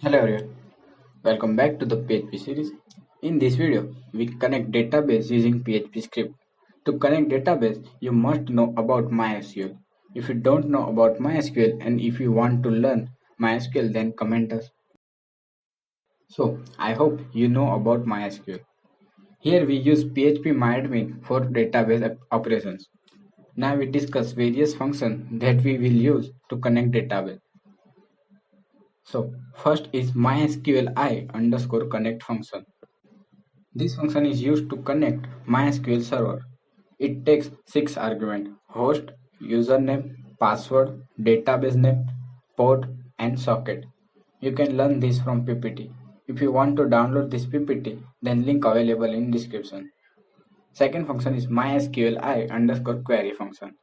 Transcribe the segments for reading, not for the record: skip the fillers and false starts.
Hello everyone, welcome back to the PHP series. In this video, we connect database using PHP script. To connect database, you must know about MySQL. If you don't know about MySQL and if you want to learn MySQL, then comment us. So, I hope you know about MySQL. Here we use PHP for database operations. Now we discuss various functions that we will use to connect database. So, first is MySQLi underscore connect function. This function is used to connect MySQL server. It takes 6 arguments: host, username, password, database name, port, and socket. You can learn this from PPT. If you want to download this PPT, then link available in description. Second function is MySQLi underscore query function.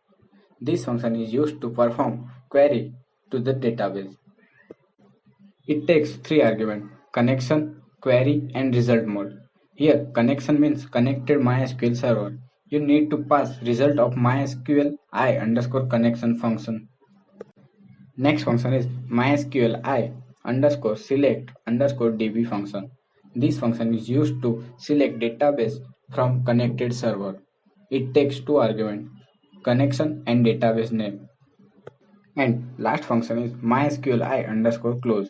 This function is used to perform query to the database. It takes 3 arguments: connection, query, and result mode. Here, connection means connected MySQL server. You need to pass result of MySQL I underscore connection function. Next function is MySQL I underscore select underscore DB function. This function is used to select database from connected server. It takes 2 arguments: connection and database name. And last function is MySQLi underscore close.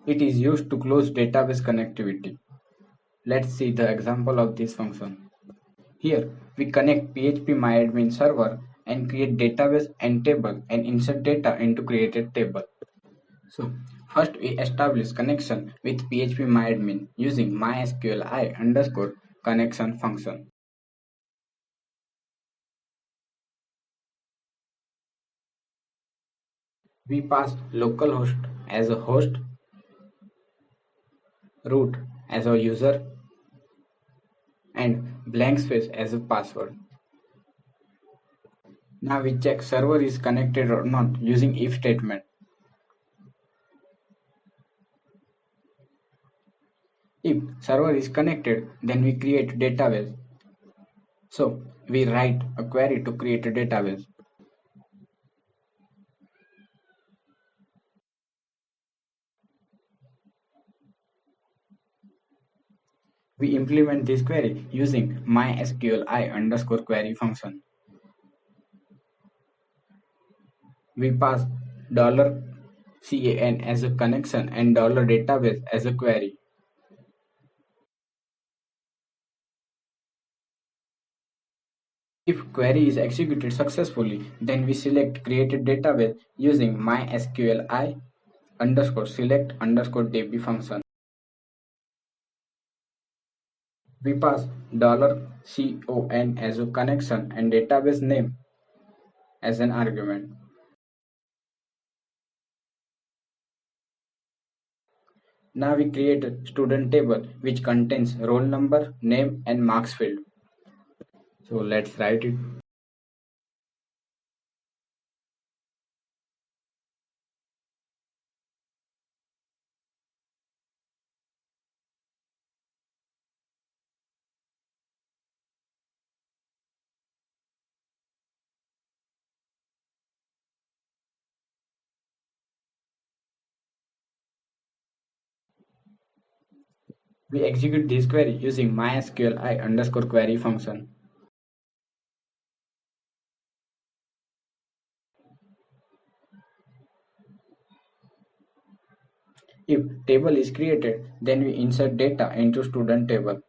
It is used to close database connectivity. Let's see the example of this function. Here we connect PHP server and create database and table and insert data into created table. So first we establish connection with PHP using MySQLi underscore connection function. We pass localhost as a host, root as a user, and blank space as a password. Now we check server is connected or not using if statement. If server is connected, then we create database. So we write a query to create a database. We implement this query using MySQLi underscore query function. We pass $CAN as a connection and $database as a query. If query is executed successfully, then we select created database using MySQLi underscore select underscore DB function. We pass $CON as a connection and database name as an argument. Now we create a student table which contains roll number, name, and marks field. So let's write it. We execute this query using MySQLi underscore query function. If table is created, then we insert data into student table.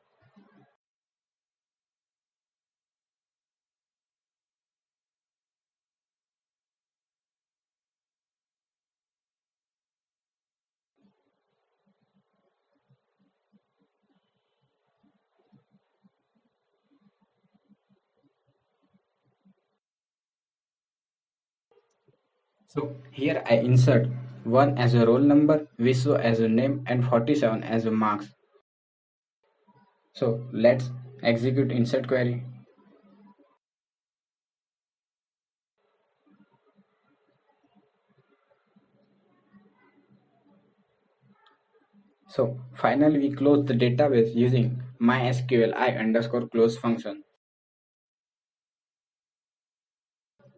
So here I insert 1 as a roll number, Vishwa as a name, and 47 as a marks. So let's execute insert query. So finally we close the database using MySQLi underscore close function.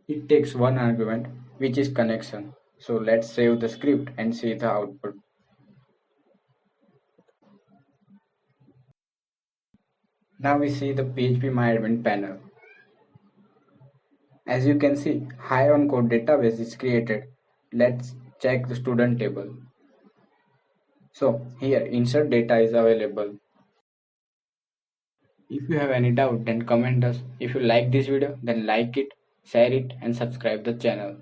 It takes one argument, which is connection. So let's save the script and see the output. Now we see the PHP MyAdmin panel. As you can see, High on Code database is created. Let's check the student table. So here insert data is available. If you have any doubt, then comment us. If you like this video, then like it, share it and subscribe the channel.